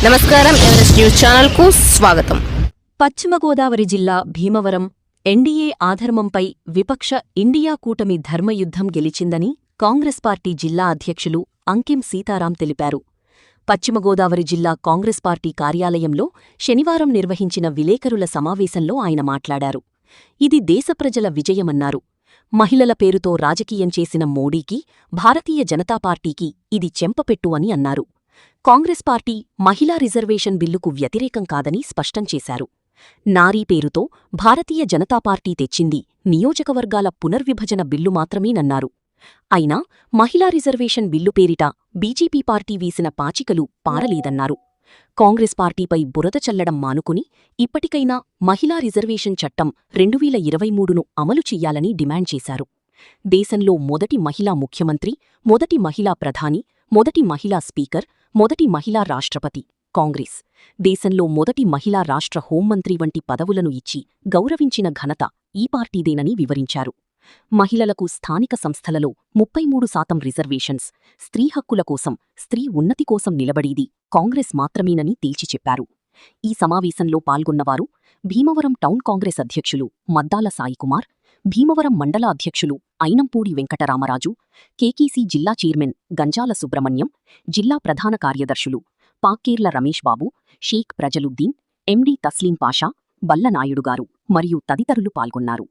నమస్కారం, Everest news channel కు స్వాగతం. పశ్చిమ గోదావరి జిల్లా భీమవరం ఎన్డీఏ ఆధర్మంపై విపక్ష ఇండియా కూటమి ధర్మయుద్ధం గెలిచిందని కాంగ్రెస్ పార్టీ జిల్లా అధ్యక్షులు అంకిం సీతారాం తెలిపారు. పశ్చిమ గోదావరి జిల్లా కాంగ్రెస్ పార్టీ కార్యాలయంలో శనివారం నిర్వహించిన విలేకరుల సమావేశంలో ఆయన మాట్లాడారు. ఇది దేశ ప్రజల విజయమన్నారు. మహిళల పేరుతో రాజకీయం చేసిన మోడీకి, భారతీయ జనతా పార్టీకి ఇది చెంపపెట్టు అని అన్నారు. కాంగ్రెస్ పార్టీ మహిళా రిజర్వేషన్ బిల్లుకు వ్యతిరేకం కాదని స్పష్టం చేశారు. నారీ పేరుతో భారతీయ జనతా పార్టీ తెచ్చింది నియోజకవర్గాల పునర్విభజన బిల్లు మాత్రమేనన్నారు. అయినా మహిళా రిజర్వేషన్ బిల్లు పేరిట బీజేపీ పార్టీ వీసిన పాచికలు పారలేదన్నారు. కాంగ్రెస్ పార్టీపై బురద చల్లడం మానుకుని ఇప్పటికైనా మహిళా రిజర్వేషన్ చట్టం 2023ను అమలు చెయ్యాలని డిమాండ్ చేశారు. దేశంలో మొదటి మహిళా ముఖ్యమంత్రి, మొదటి మహిళా ప్రధాని, మొదటి మహిళా స్పీకర్, మొదటి మహిళా రాష్ట్రపతి కాంగ్రెస్, దేశంలో మొదటి మహిళా రాష్ట్ర హోంమంత్రి వంటి పదవులను ఇచ్చి గౌరవించిన ఘనత ఈ పార్టీదేనని వివరించారు. మహిళలకు స్థానిక సంస్థలలో 33% రిజర్వేషన్స్, స్త్రీ హక్కుల కోసం, స్త్రీ ఉన్నతి కోసం నిలబడేది కాంగ్రెస్ మాత్రమేనని తేల్చి చెప్పారు. ఈ సమావేశంలో పాల్గొన్నవారు భీమవరం టౌన్ కాంగ్రెస్ అధ్యక్షులు మద్దాల సాయికుమార్, భీమవరం మండల అధ్యక్షులు ఐనంపూడి వెంకటరామరాజు, కేకీసీ జిల్లా చైర్మన్ గంజాల సుబ్రహ్మణ్యం, జిల్లా ప్రధాన కార్యదర్శులు పాకేర్ల రమేష్ బాబు, షేక్ ప్రజలుద్దీన్, ఎండి తస్లీం పాషా, బల్లనాయుడుగారు మరియు తదితరులు పాల్గొన్నారు.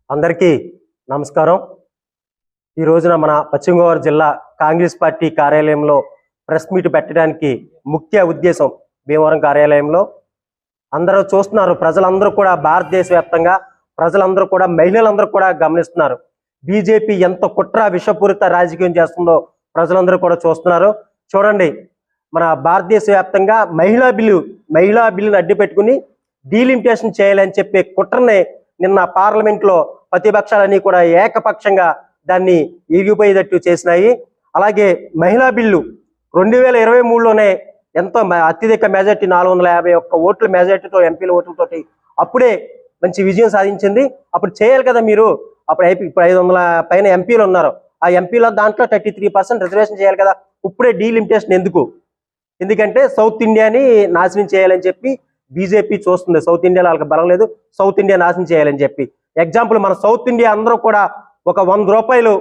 అందరికీ నమస్కారం. ఈ రోజున మన పశ్చిమ గోదావరి జిల్లా కాంగ్రెస్ పార్టీ కార్యాలయంలో ప్రెస్ మీట్ పెట్టడానికి ముఖ్య ఉద్దేశం, భీమవరం కార్యాలయంలో అందరూ చూస్తున్నారు. ప్రజలందరూ కూడా భారతదేశ వ్యాప్తంగా ప్రజలందరూ కూడా, మహిళలందరూ కూడా గమనిస్తున్నారు. బీజేపీ ఎంత కుట్ర విషపూరిత రాజకీయం చేస్తుందో ప్రజలందరూ కూడా చూస్తున్నారు. చూడండి, మన భారతదేశ వ్యాప్తంగా మహిళా బిల్లును అడ్డు పెట్టుకుని డీలిమిటేషన్ చేయాలని చెప్పే కుట్రని నిన్న పార్లమెంట్లో ప్రతిపక్షాలన్నీ కూడా ఏకపక్షంగా దాన్ని ఎగిపోయేటట్టు చేసినాయి. అలాగే మహిళా బిల్లు 2023లోనే ఎంతో అత్యధిక మెజార్టీ 451 ఓట్ల మెజార్టీతో, ఎంపీల ఓట్లతోటి అప్పుడే మంచి విజయం సాధించింది. అప్పుడు చేయాలి కదా మీరు. అప్పుడు ఇప్పుడు 500 పైన ఎంపీలు ఉన్నారు. ఆ ఎంపీల దాంట్లో 33% రిజర్వేషన్ చేయాలి కదా. ఇప్పుడే డీలిమిటేషన్ ఎందుకంటే సౌత్ ఇండియాని నాశనం చేయాలని చెప్పి బీజేపీ చూస్తుంది. సౌత్ ఇండియాలో వాళ్ళకి బలం లేదు, సౌత్ ఇండియా నాశనం చేయాలని చెప్పి. ఎగ్జాంపుల్, మన సౌత్ ఇండియా అందరూ కూడా ఒక 100 రూపాయలు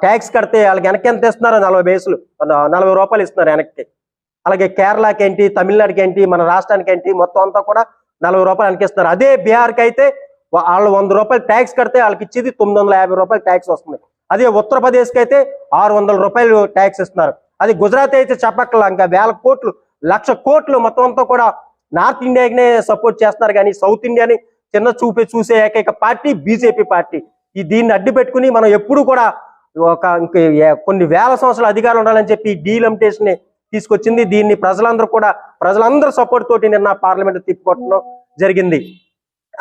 ట్యాక్స్ కడితే వాళ్ళకి వెనక్కి ఎంత ఇస్తున్నారు? 40 రూపాయలు ఇస్తున్నారు వెనక్కి. అలాగే కేరళకి ఏంటి, తమిళనాడుకి ఏంటి, మన రాష్ట్రానికి ఏంటి, మొత్తం అంతా కూడా 40 రూపాయలు వెనకిస్తున్నారు. అదే బీహార్కి అయితే వాళ్ళు 100 రూపాయలు ట్యాక్స్ కడితే వాళ్ళకి ఇచ్చేది 950 రూపాయలు ట్యాక్స్ వస్తుంది. అదే ఉత్తరప్రదేశ్కి అయితే 600 రూపాయలు ట్యాక్స్ ఇస్తున్నారు. అది గుజరాత్ అయితే చెప్పక్కల ఇంకా 1000 కోట్లు, 1,00,000 కోట్లు మొత్తం అంతా కూడా నార్త్ ఇండియాకినే సపోర్ట్ చేస్తున్నారు. కానీ సౌత్ ఇండియాని చిన్న చూసే ఏకైక పార్టీ బీజేపీ పార్టీ. దీన్ని అడ్డు పెట్టుకుని మనం ఎప్పుడు కూడా కొన్ని వేల సంవత్సరాల అధికారులు ఉండాలని చెప్పి డీలిమిటేషన్ తీసుకొచ్చింది. దీన్ని ప్రజలందరూ సపోర్ట్ తోటి నిన్న పార్లమెంట్ తిప్పుకొట్టడం జరిగింది.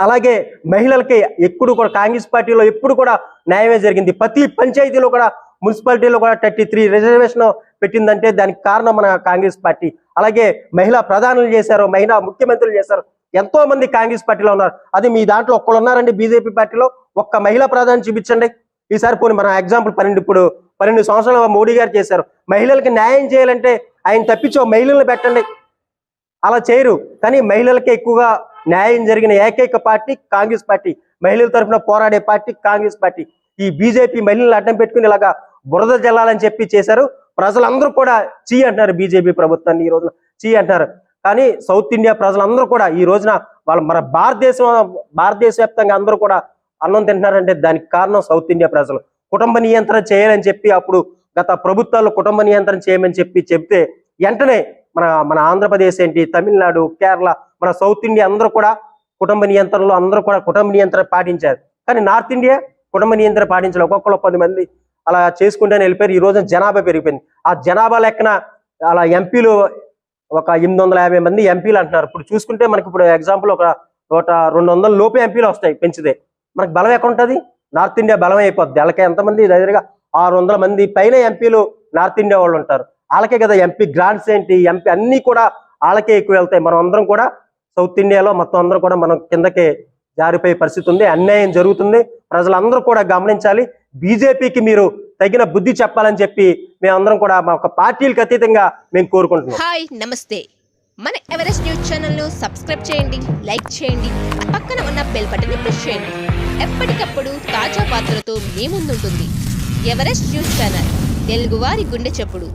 అలాగే మహిళలకి ఎప్పుడు కూడా కాంగ్రెస్ పార్టీలో ఎప్పుడు కూడా న్యాయమే జరిగింది. ప్రతి పంచాయతీలో కూడా, మున్సిపాలిటీలో కూడా 33 రిజర్వేషన్ పెట్టిందంటే దానికి కారణం మన కాంగ్రెస్ పార్టీ. అలాగే మహిళా ప్రధానులు చేశారు, మహిళా ముఖ్యమంత్రులు చేశారు. ఎంతో మంది కాంగ్రెస్ పార్టీలో ఉన్నారు. అది మీ దాంట్లో ఒక్కళ్ళు ఉన్నారండి బీజేపీ పార్టీలో? ఒక్క మహిళా ప్రధాని చూపించండి ఈసారి. పోనీ మన ఎగ్జాంపుల్ 12 సంవత్సరాలు మోడీ గారు చేశారు. మహిళలకి న్యాయం చేయాలంటే ఆయన తప్పించో మహిళలను పెట్టండి. అలా చేయరు. కానీ మహిళలకి ఎక్కువగా న్యాయం జరిగిన ఏకైక పార్టీ కాంగ్రెస్ పార్టీ. మహిళల తరఫున పోరాడే పార్టీ కాంగ్రెస్ పార్టీ. ఈ బీజేపీ మహిళలను అడ్డం పెట్టుకుని ఇలాగా బురద జల్లాలని చెప్పి చేశారు. ప్రజలందరూ కూడా చీ అంటున్నారు బీజేపీ ప్రభుత్వాన్ని. ఈ రోజున చీ అంటున్నారు. కానీ సౌత్ ఇండియా ప్రజలందరూ కూడా ఈ రోజున మన భారతదేశ వ్యాప్తంగా అందరూ కూడా అన్నం తింటున్నారంటే దానికి కారణం సౌత్ ఇండియా ప్రజలు. కుటుంబ నియంత్రణ చేయాలని చెప్పి అప్పుడు గత ప్రభుత్వాలు కుటుంబ నియంత్రణ చేయమని చెప్తే వెంటనే మన ఆంధ్రప్రదేశ్ ఏంటి, తమిళనాడు, కేరళ, మన సౌత్ ఇండియా అందరూ కూడా కుటుంబ నియంత్రణ పాటించారు. కానీ నార్త్ ఇండియా కుటుంబ నియంత్రణ పాటించారు. ఒక్కొక్కరు 10 మంది అలా చేసుకుంటూనే వెళ్ళిపోయారు. ఈ రోజున జనాభా పెరిగిపోయింది. ఆ జనాభా లెక్కన అలా ఎంపీలు ఒక 850 మంది ఎంపీలు అంటున్నారు. ఇప్పుడు చూసుకుంటే మనకి ఇప్పుడు ఎగ్జాంపుల్ ఒక 200 లోపే ఎంపీలు వస్తాయి పెంచితే. మనకు బలం ఎక్కడ ఉంటుంది? నార్త్ ఇండియా బలం అయిపోద్ది. వాళ్ళకి ఎంతమంది? దగ్గరగా 600 మంది పైన ఎంపీలు నార్త్ ఇండియా వాళ్ళు ఉంటారు. వాళ్ళకే కదా ఎంపీ గ్రాంట్స్ ఏంటి, ఎంపీ అన్ని కూడా వాళ్ళకే ఎక్కువ వెళ్తాయి. మనం అందరం కూడా సౌత్ ఇండియాలో మొత్తం అందరం కూడా మనం కిందకే జారిపోయే పరిస్థితి ఉంది, అన్యాయం జరుగుతుంది. ప్రజలందరూ కూడా గమనించాలి. బీజేపీకి మీరు తగిన బుద్ధి చెప్పాలని చెప్పి మేమందరం కూడా మా ఒక పార్టీలకు అతీతంగా మేము కోరుకుంటున్నాం. హాయ్ నమస్తే. మన ఎవరెస్ట్ న్యూస్ ఛానల్ను సబ్స్క్రైబ్ చేయండి, లైక్ చేయండి, పక్కన ఉన్న బెల్ బటన్ని ప్రెస్ చేయండి. ఎప్పటికప్పుడు తాజా వార్తలతో మీ ముందుంటుంది ఎవరెస్ట్ న్యూస్ ఛానల్, తెలుగువారి గుండె చప్పుడు.